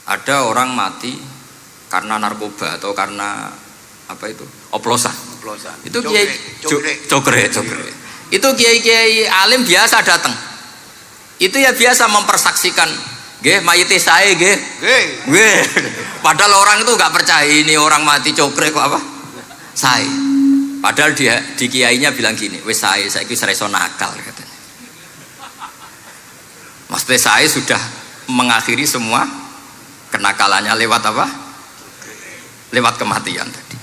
Ada orang mati karena narkoba atau karena apa itu? Oplosan. Itu kiai cokre. Itu kiai alim biasa datang. Itu ya biasa mempersaksikan, nggih mayite sae nggih. Nggih. Padahal orang itu enggak percaya ini orang mati cokre kok apa? Sae. Padahal dia di kiainya bilang gini, wis sae saiki wis iso nakal katanya. Maksudnya sae sudah mengakhiri semua kenakalannya lewat apa? Lewat kematian tadi.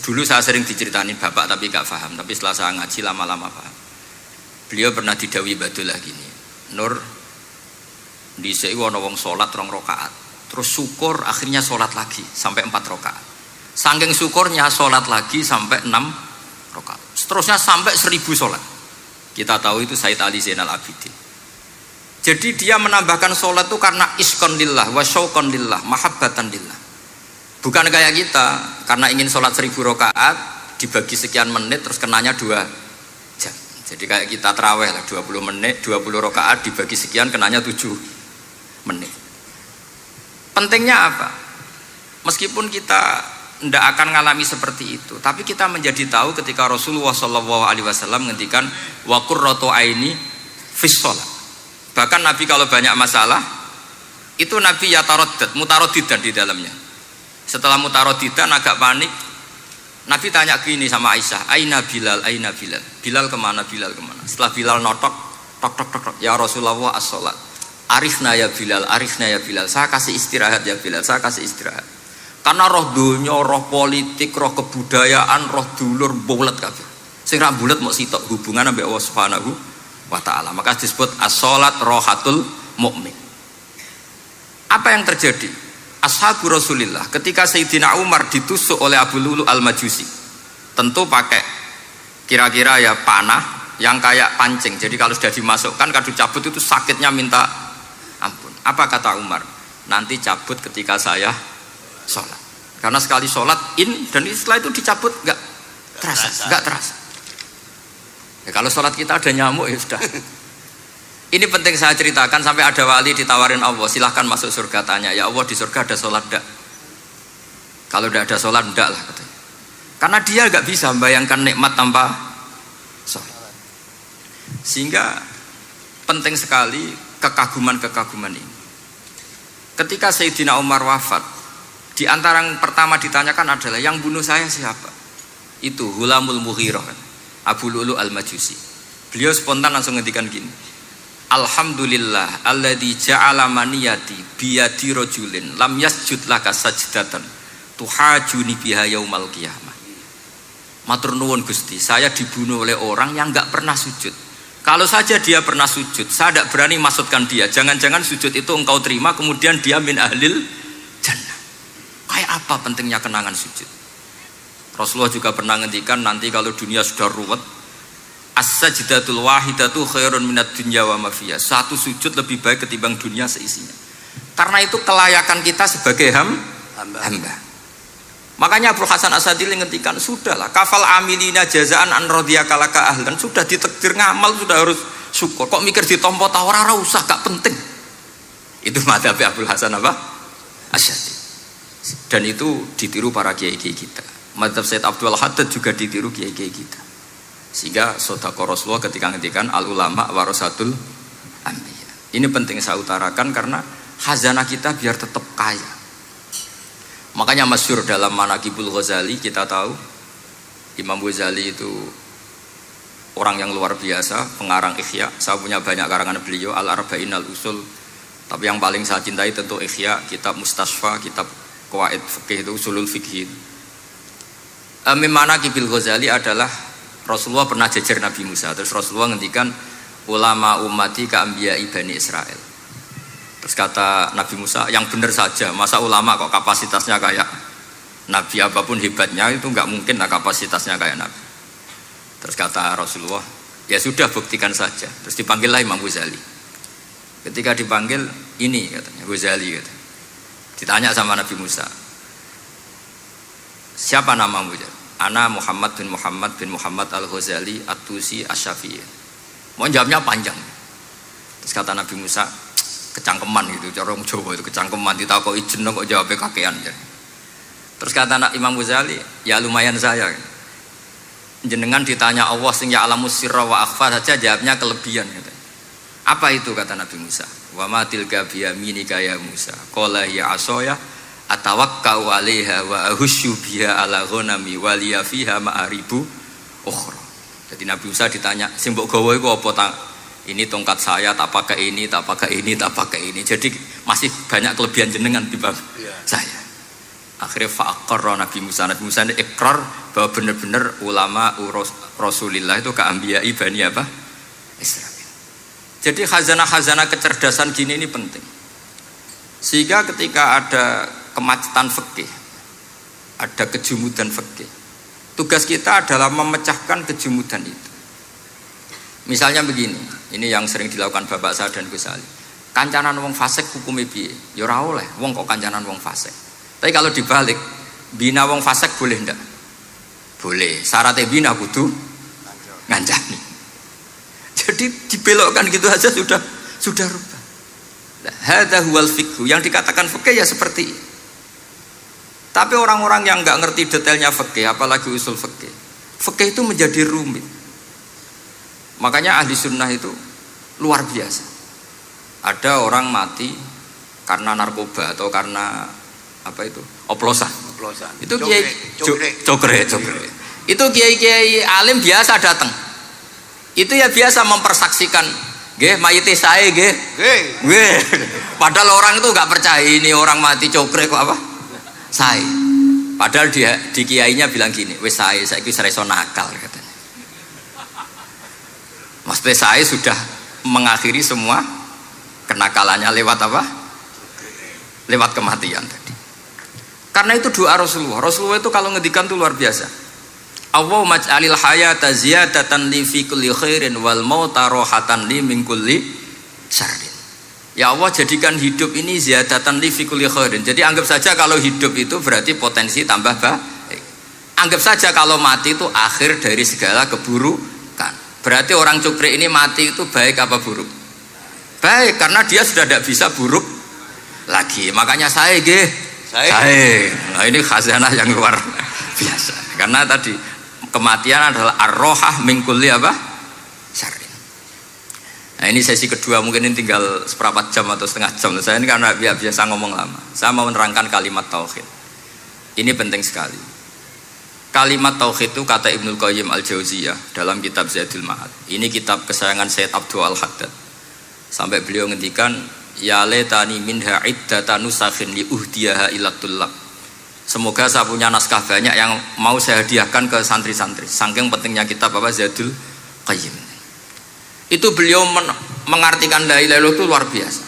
Dulu saya sering diceritain bapak tapi gak paham, tapi setelah saya ngaji lama-lama paham. Beliau pernah didhawuhi Badullah gini, Nur, dhisik ana wong salat 2 rakaat, terus syukur akhirnya salat lagi sampai 4 rakaat. Saking syukurnya salat lagi sampai 6 rakaat. Seterusnya sampai 1000 salat. Kita tahu itu Sayyid Ali Zainal Abidin. Jadi dia menambahkan salat itu karena iskon lillah wa syauqan lillah, mahabbatan lillah. Bukan kayak kita, karena ingin sholat 1000 rakaat dibagi sekian menit terus kenanya 2 jam. Jadi kayak kita taraweh lah 20 menit, 20 rakaat dibagi sekian kenanya 7 menit. Pentingnya apa? Meskipun kita tidak akan ngalami seperti itu, tapi kita menjadi tahu ketika Rasulullah SAW menghentikan wa qurratu aini fis shalah. Bahkan Nabi kalau banyak masalah itu Nabi yataraddad, mutaraddidan di dalamnya. Setelah mutaraddidan agak panik, Nabi tanya gini sama Aisyah, aina Bilal, aina Bilal, Bilal kemana, Bilal kemana? Setelah Bilal notok, tok, ya Rasulullah as-sholat, arifna ya Bilal, arifna ya Bilal, saya kasih istirahat ya Bilal, saya kasih istirahat. Karena roh dunya, roh politik, roh kebudayaan, roh dulur bulet kabeh. Sing ra bulet mok sitok hubungan ambek Allah Subhanahu wa taala. Maka disebut as-sholat rohatul mukmin. Apa yang terjadi? Ashabu Rasulillah ketika Sayyidina Umar ditusuk oleh Abu Lulu al-Majusi, tentu pakai kira-kira ya panah yang kayak pancing. Jadi kalau sudah dimasukkan kadu cabut itu sakitnya minta ampun. Apa kata Umar? Nanti cabut ketika saya sholat. Karena sekali sholat dan setelah itu dicabut nggak terasa. Ya, kalau sholat kita ada nyamuk ya sudah. Ini penting saya ceritakan, sampai ada wali ditawarin Allah, silahkan masuk surga, tanya, ya Allah di surga ada sholat enggak? Kalau tidak ada sholat enggak lah katanya. Karena dia nggak bisa membayangkan nikmat tanpa sholat. Sehingga penting sekali kekaguman ini. Ketika Sayyidina Umar wafat, di antara yang pertama ditanyakan adalah yang bunuh saya siapa? Itu Hulamul Mughirah, Abu Lulu al-Majusi. Beliau spontan langsung ngendikan gini, alhamdulillah alladzi ja'ala maniyati biyadi rajulin lam yasjud laka sajdatan tuhajuni biha yaumal qiyamah. Matur nuwun Gusti, saya dibunuh oleh orang yang enggak pernah sujud. Kalau saja dia pernah sujud, saya tidak berani maksudkan dia. Jangan-jangan sujud itu engkau terima kemudian dia min ahlil jannah. Kayak apa pentingnya kenangan sujud? Rasulullah juga pernah ngendikan nanti kalau dunia sudah ruwet, as-sajdatul wahidatu khairun minad dunya wa ma fiha. Satu sujud lebih baik ketimbang dunia seisinya. Karena itu kelayakan kita sebagai hamba. Makanya Abu Hasan Asadili ngendikan, sudahlah kafal amilina jazaan an radhiyakalaka ahlan, sudah ditakdir ngamal sudah harus syukur. Kok mikir ditompo ta ora usah, gak penting. Itu madzhab Abu Hasan apa? Asyadili. Dan itu ditiru para kiai-kiai kita. Madzhab Said Abdul Haddad juga ditiru kiai-kiai kita. Sehingga sedekah Rasulullah ketika ngendikan al ulama warasatul anbiya. Ini penting saya utarakan karena khazanah kita biar tetap kaya. Makanya masyhur dalam Manaqibul Ghazali kita tahu Imam Ghazali itu orang yang luar biasa, pengarang Ihya. Saya punya banyak karangan beliau, Al-Arba'in Al-Usul. Tapi yang paling saya cintai tentu Ihya, kitab Mustasfa, kitab Qawaid Fikih itu Usulul Fikih. Manaqibul Ghazali adalah Rasulullah pernah jejer Nabi Musa, terus Rasulullah ngendikan ulama ummati ka anbiya'i Bani Israel. Terus kata Nabi Musa, yang benar saja, masa ulama kok kapasitasnya kayak Nabi, apapun hebatnya itu nggak mungkin lah kapasitasnya kayak Nabi. Terus kata Rasulullah, ya sudah buktikan saja. Terus dipanggillah Imam Ghazali. Ketika dipanggil, ini katanya Ghazali katanya. Ditanya sama Nabi Musa, siapa namamu? Ana Muhammad bin Muhammad Al-Ghazali At-Tusi Asy-Syafi'i. Mau jawabnya panjang. Terus kata Nabi Musa, kecangkeman gitu, cara orang Jawa itu kecangkeman, ditakoki jeneng kok jawabnya kakean. Terus kata Imam Ghazali, ya lumayan saya. Jenengan ditanya Allah sing ya'lamu sirra wa akhfa saja jawabnya kelebihan gitu. Apa itu kata Nabi Musa? Wa ma tilka biyaminika ya Musa. Qala ya asaya atawakkau 'alaiha wa ahusyu biha 'ala ghanami wa liya fiha ma'aribu ukhra. Jadi Nabi Musa ditanya, sing mbok gawa iku apa ta? Ini tongkat saya, tak pakai ini, tak pakai ini, tak pakai ini. Jadi masih banyak kelebihan jenengan timbang saya. Akhirnya fa'aqarra Nabi Musa ini ikrar bahwa benar-benar ulama Rasulillah itu keambiyai Bani apa? Israel. Jadi khazanah-khazanah kecerdasan gini ini penting. Sehingga ketika ada kemacetan fikih, ada kejumudan fikih, tugas kita adalah memecahkan kejumudan itu. Misalnya begini, ini yang sering dilakukan Bapak saya dan Gus Ali. Kancanan wong fasik hukumnya piye? Ya ora oleh, wong kok kancanan wong fasik. Tapi kalau dibalik, bina wong fasik boleh ndak? Boleh. Syaratnya bina kudu ngancani. Jadi dibelokkan gitu aja sudah rubah. Hadza huwal fiqh. Yang dikatakan fikih ya seperti ini. Tapi orang-orang yang nggak ngerti detailnya fikih, apalagi usul fikih, fikih itu menjadi rumit. Makanya ahli sunnah itu luar biasa. Ada orang mati karena narkoba atau karena apa itu? Oplosan. Itu kiai cokre. Itu kiai alim biasa datang. Itu ya biasa mempersaksikan, nggih mayite sae nggih. Nggih. Padahal orang itu enggak percaya ini orang mati cokre kok apa? Sae. Padahal dia di kiainya bilang gini, wis sae saiki wis iso nakal katanya. Mas sae sudah mengakhiri semua kenakalannya lewat apa? Lewat kematian tadi. Karena itu doa Rasulullah. Rasulullah itu kalau ngedikan itu luar biasa. Allahumma ij'alil hayata ziyadatan li fi kulli khairin wal mauta rohatan li min kulli syarrin. Ya Allah, jadikan hidup ini ziyadatan li fi kulli khairin. Jadi anggap saja kalau hidup itu berarti potensi tambah baik. Anggap saja kalau mati itu akhir dari segala keburukan. Berarti orang cukri ini mati itu baik apa buruk? Baik, karena dia sudah tidak bisa buruk lagi. Makanya saya nah ini khazanah yang luar biasa. Karena tadi kematian adalah ar-rohah min kulli apa? Syarrin. Nah ini sesi kedua, mungkin ini tinggal seperempat jam atau setengah jam. Saya ini karena biasa ngomong lama. Saya mau menerangkan kalimat tauhid. Ini penting sekali. Kalimat tauhid itu kata Ibnul Qayyim Al-Jauziyah dalam kitab Zadul Ma'ad. Ini kitab kesayangan Sayyid Abdul Al-Haddad. Sampai beliau ngendikan, ya laitani minha iddatan nusakhin li uhdiyaha ila tullab. Semoga saya punya naskah banyak yang mau saya hadiahkan ke santri-santri. Saking pentingnya kitab apa Zadul Qayyim. Itu beliau mengartikan la ilaha illallah itu luar biasa.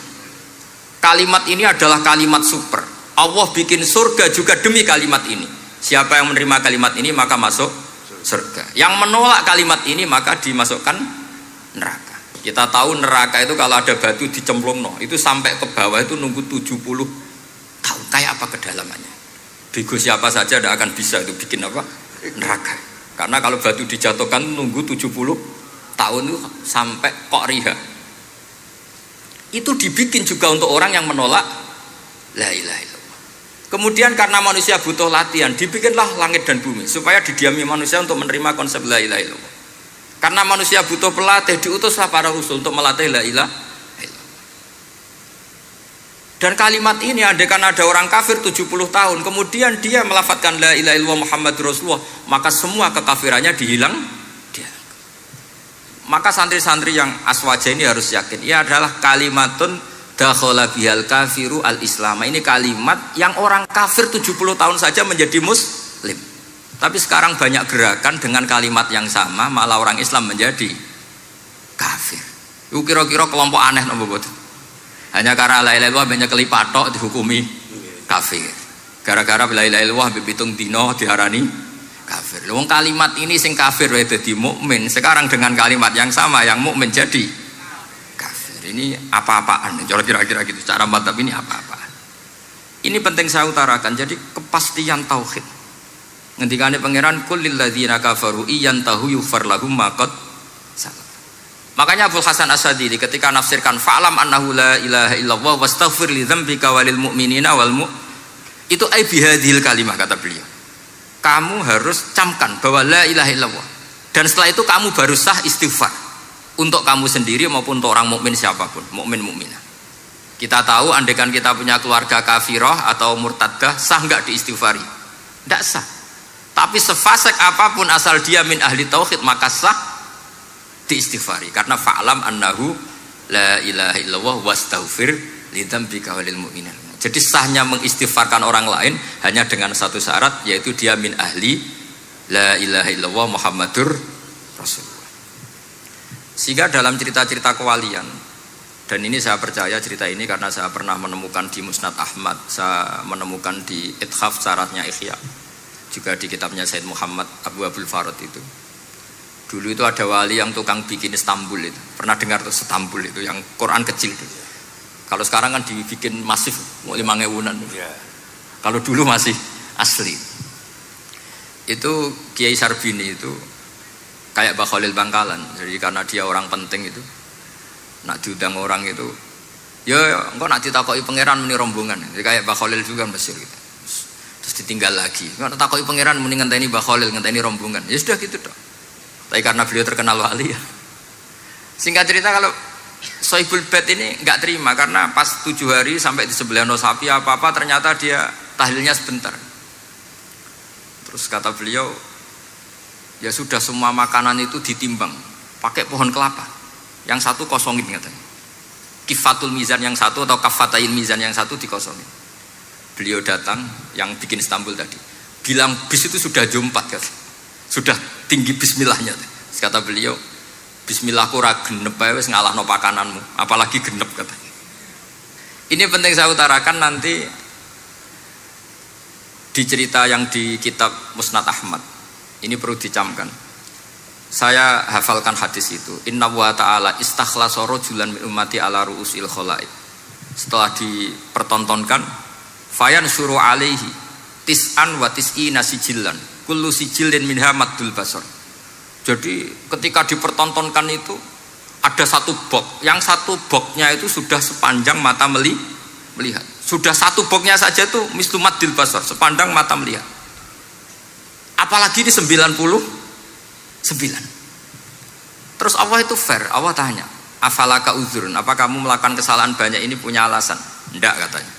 Kalimat ini adalah kalimat super. Allah bikin surga juga demi kalimat ini. Siapa yang menerima kalimat ini maka masuk surga. Yang menolak kalimat ini maka dimasukkan neraka. Kita tahu neraka itu kalau ada batu dicemplungno, itu sampai ke bawah itu nunggu 70 tahun. Kayak apa kedalamannya? Bego siapa saja tidak akan bisa itu bikin apa? Neraka. Karena kalau batu dijatuhkan nunggu 70 tahun itu sampai kok riha. Itu dibikin juga untuk orang yang menolak la ilaha illallah. Kemudian karena manusia butuh latihan, dibikinlah langit dan bumi supaya didiami manusia untuk menerima konsep la ilaha illallah. Karena manusia butuh pelatih, diutuslah para rasul untuk melatih la ilaha illallah. Dan kalimat ini andaikan ada orang kafir 70 tahun, kemudian dia melafadzkan la ilaha illallah Muhammadur Rasulullah, maka semua kekafirannya dihilang. Maka santri-santri yang aswaja ini harus yakin, ia adalah kalimatun dakhala bihal kafiru al-islam. Ini kalimat yang orang kafir 70 tahun saja menjadi muslim. Tapi sekarang banyak gerakan dengan kalimat yang sama malah orang Islam menjadi kafir. Itu kira-kira kelompok aneh nopo boten. Hanya karena la ilaha illallah banyak kelipatok dihukumi kafir. Gara-gara la ilaha illallah bipitung dino diarani kafir. Wong kalimat ini sing kafir wae dadi mukmin. Sekarang dengan kalimat yang sama yang mukmin jadi kafir. Ini apa-apaan? Kira-kira gitu. Cara madzhab ini apa-apaan? Ini penting saya utarakan. Jadi kepastian tauhid. Ngendikane pangeran kul lil ladzina kafaru iyantahu yughfar lahum ma qad salaf. Makanya Abdul Hasan As-Sadili ketika nafsirkan fa'lam annahu la ilaha illallah wastaghfir li dzambika walil mu'minina wal itu ai bihadhil kalimah, kata beliau. Kamu harus camkan bahwa la ilaha illallah. Dan setelah itu kamu baru sah istighfar untuk kamu sendiri maupun untuk orang mukmin siapapun, mukmin mukminah. Kita tahu andaikan kita punya keluarga kafirah atau murtadah, sah enggak diistighfari? Enggak sah. Tapi sefasik apapun asal dia min ahli tauhid maka sah diistighfari karena fa'lam annahu la ilaha illallah wastaghfir lidzambika walil mu'minin. Jadi sahnya mengistighfarkan orang lain hanya dengan satu syarat, yaitu dia min ahli la ilaha illallah Muhammadur Rasulullah. Sehingga dalam cerita-cerita kewalian, dan ini saya percaya cerita ini karena saya pernah menemukan di Musnad Ahmad, saya menemukan di Ithaf syaratnya Ihya, juga di kitabnya Said Muhammad Abu Abdul Farad itu. Dulu itu ada wali yang tukang bikin Istanbul itu. Pernah dengar tuh Istanbul itu yang Quran kecil itu. Kalau sekarang kan dibikin masif, mau 5.000-an. Kalau dulu masih asli. Itu Kiai Sarbini itu kayak Mbah Khalil Bangkalan. Jadi karena dia orang penting itu, nak diundang orang itu, ya engkau nak ditakoki pangeran muni rombongan. Jadi kayak Mbah Khalil juga Mesir gitu. Terus ditinggal lagi. Kalau takoki pangeran muni ngenteni Mbah Khalil, ngenteni rombongan. Ya sudah gitu dong. Tapi karena beliau terkenal wali ya. Singkat cerita kalau Sohibul Bait ini enggak terima karena pas 7 hari sampai disembelih sapi apa-apa ternyata dia tahlilnya sebentar. Terus kata beliau, ya sudah semua makanan itu ditimbang pakai pohon kelapa. Yang satu kosongin katanya. Kifatul mizan yang satu atau kafatain mizan yang satu dikosongin. Beliau datang yang bikin Istanbul tadi, bilang bis itu sudah jumpat, sudah tinggi bismillahnya. Terus kata beliau, bismillahku ora genep ae wis ngalahno pakananmu, apalagi genep katanya. Ini penting saya utarakan nanti di cerita yang di kitab Musnad Ahmad. Ini perlu dicamkan. Saya hafalkan hadis itu. Inna wa ta'ala istakhlasa rajulan min ummati ala ru'usil khalaid. Setelah dipertontonkan, fayan suruh alaihi tis'an wa tis'ina sijillan kullu sijillin minha maddul basar. Jadi ketika dipertontonkan itu ada satu box, yang satu boxnya itu sudah sepanjang mata melihat. Sudah satu boxnya saja itu mislu maddil basar, sepandang mata melihat. Apalagi di 99. Terus Allah itu fair, Allah tanya, afalaka uzrun, apa kamu melakukan kesalahan banyak ini punya alasan? Enggak katanya.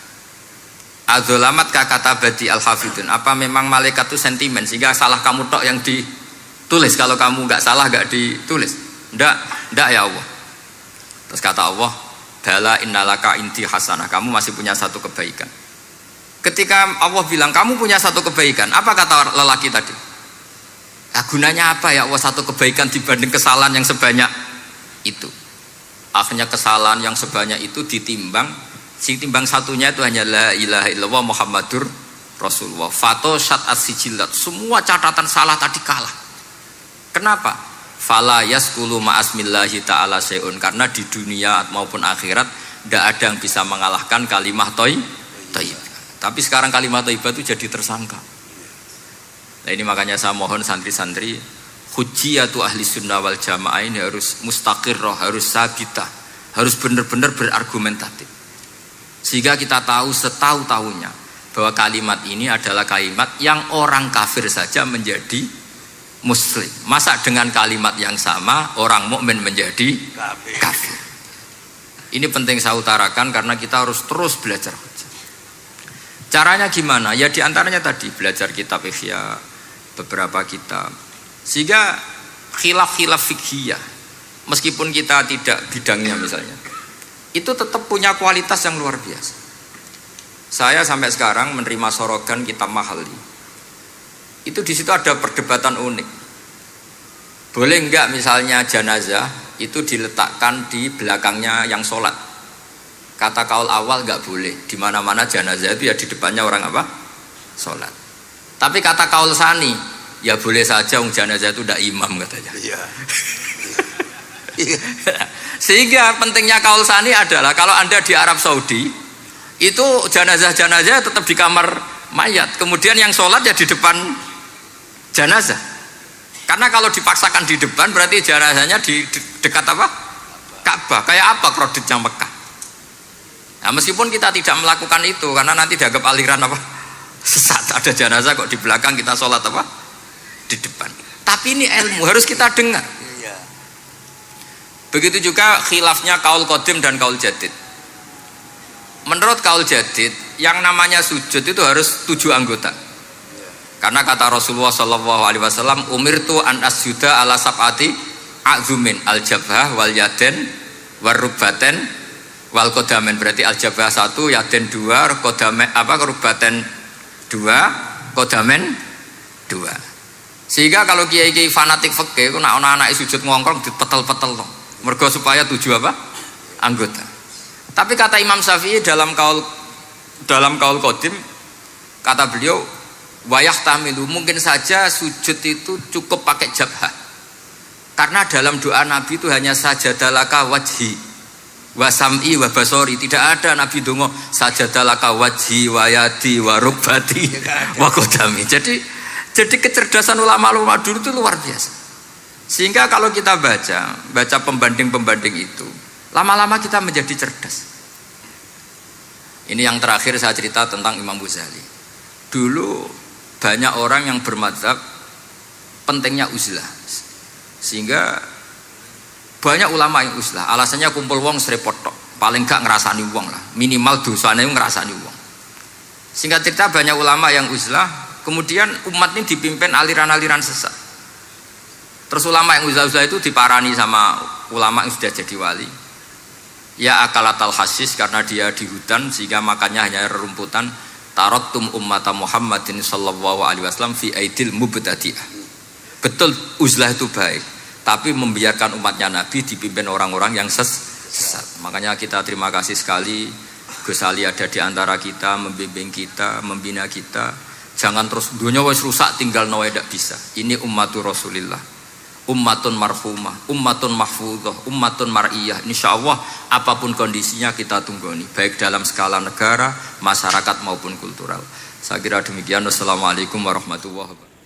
Adzolamat kata badi al-hafidun, apa memang malaikat itu sentimen sehingga salah kamu tok yang ditulis, kalau kamu nggak salah nggak ditulis? Ndak ya Allah. Terus kata Allah, bala innalaka inti hasanah, kamu masih punya satu kebaikan. Ketika Allah bilang kamu punya satu kebaikan, apa kata lelaki tadi? Nah, gunanya apa ya Allah satu kebaikan dibanding kesalahan yang sebanyak itu? Akhirnya kesalahan yang sebanyak itu ditimbang, si timbang satunya itu hanya la ilaha illallah Muhammadur Rasulullah. Fato syat as-sijilat, semua catatan salah tadi kalah. Kenapa? Fala yaskulu ma'asmillahi ta'ala syai'un, karena di dunia maupun akhirat tidak ada yang bisa mengalahkan kalimah thayyibah. Tapi sekarang kalimah thayyibah itu jadi tersangka. Nah ini makanya saya mohon santri-santri, hujjiyatu ahli sunnah wal jamaah ini harus mustaqirrah, harus sabitah, harus benar-benar berargumentatif. Sehingga kita tahu setahu-tahunya bahwa kalimat ini adalah kalimat yang orang kafir saja menjadi muslim. Masa dengan kalimat yang sama orang mukmin menjadi kafir? Ini penting saya utarakan karena kita harus terus belajar. Caranya gimana? Ya diantaranya tadi belajar kitab Ihya, beberapa kitab, sehingga khilaf-khilaf fikhiyah meskipun kita tidak bidangnya misalnya, itu tetap punya kualitas yang luar biasa. Saya sampai sekarang menerima sorogan kitab Mahalli. Itu di situ ada perdebatan unik. Boleh enggak misalnya jenazah itu diletakkan di belakangnya yang sholat? Kata kaul awal enggak boleh. Di mana-mana jenazah itu ya di depannya orang apa? Sholat. Tapi kata kaul sani, ya boleh saja jenazah itu tidak imam katanya. Iya. Sehingga pentingnya kaul sani adalah kalau Anda di Arab Saudi itu jenazah-jenazah tetap di kamar mayat, kemudian yang sholat ya di depan jenazah. Karena kalau dipaksakan di depan berarti jenazahnya di dekat apa? Ka'bah. Kayak apa kreditnya Mekah? Nah, meskipun kita tidak melakukan itu karena nanti dianggap aliran apa? Sesat. Ada jenazah kok di belakang kita sholat apa? Di depan. Tapi ini ilmu harus kita dengar. Begitu juga khilafnya kaul qadim dan kaul jadid. Menurut kaul jadid, yang namanya sujud itu harus 7 anggota. Karena kata Rasulullah SAW, umirtu an asjuda ala sab'ati a'zumin al-jabhah wal yaden wal rukbaten wal kodamen. Berarti al-jabhah 1, yaden 2, kodamen rukbaten 2, kodamen 2. Sehingga kalau kiai-kiai fanatik fikih ku nak ana anak sujud ngongkrong dipetel-petel loh. Mergo supaya 7 apa? Anggota. Tapi kata Imam Syafi'i dalam kaul qadim, kata beliau wayah tamilu, mungkin saja sujud itu cukup pakai jabhah. Karena dalam doa Nabi itu hanya sajadalaka wajhi wa sam'i wa basori. Tidak ada Nabi dongo sajadalaka wajhi wa yadi wa rubbati wa qadami. Jadi kecerdasan ulama-ulama dulu itu luar biasa. Sehingga kalau kita baca pembanding-pembanding itu, lama-lama kita menjadi cerdas. Ini yang terakhir saya cerita tentang Imam Ghazali. Dulu banyak orang yang bermadzhab pentingnya uzlah. Sehingga banyak ulama yang uzlah. Alasannya kumpul wong serepot tok. Paling gak ngerasani wong lah. Minimal dosanya ngerasani wong. Singkat cerita banyak ulama yang uzlah. Kemudian umat ini dipimpin aliran-aliran sesat. Terus ulama yang uzlah itu diparani sama ulama yang sudah jadi wali. Ya akalatal hasis, karena dia di hutan sehingga makannya hanya rerumputan. Taraktum ummata Muhammadin sallallahu alaihi wasallam fi aidil mubtadi'ah. Betul uzlah itu baik, tapi membiarkan umatnya Nabi dipimpin orang-orang yang sesat. Makanya kita terima kasih sekali Gus Ali ada di antara kita, membimbing kita, membina kita. Jangan terus dunia wis rusak tinggal nawa tidak bisa. Ini ummatur Rasulillah. Ummatun marhumah, ummatun mahfudhah, ummatun mar'iyah. Insyaallah apapun kondisinya kita tunggoni, baik dalam skala negara, masyarakat maupun kultural. Saya kira demikian. Wassalamualaikum warahmatullahi wabarakatuh.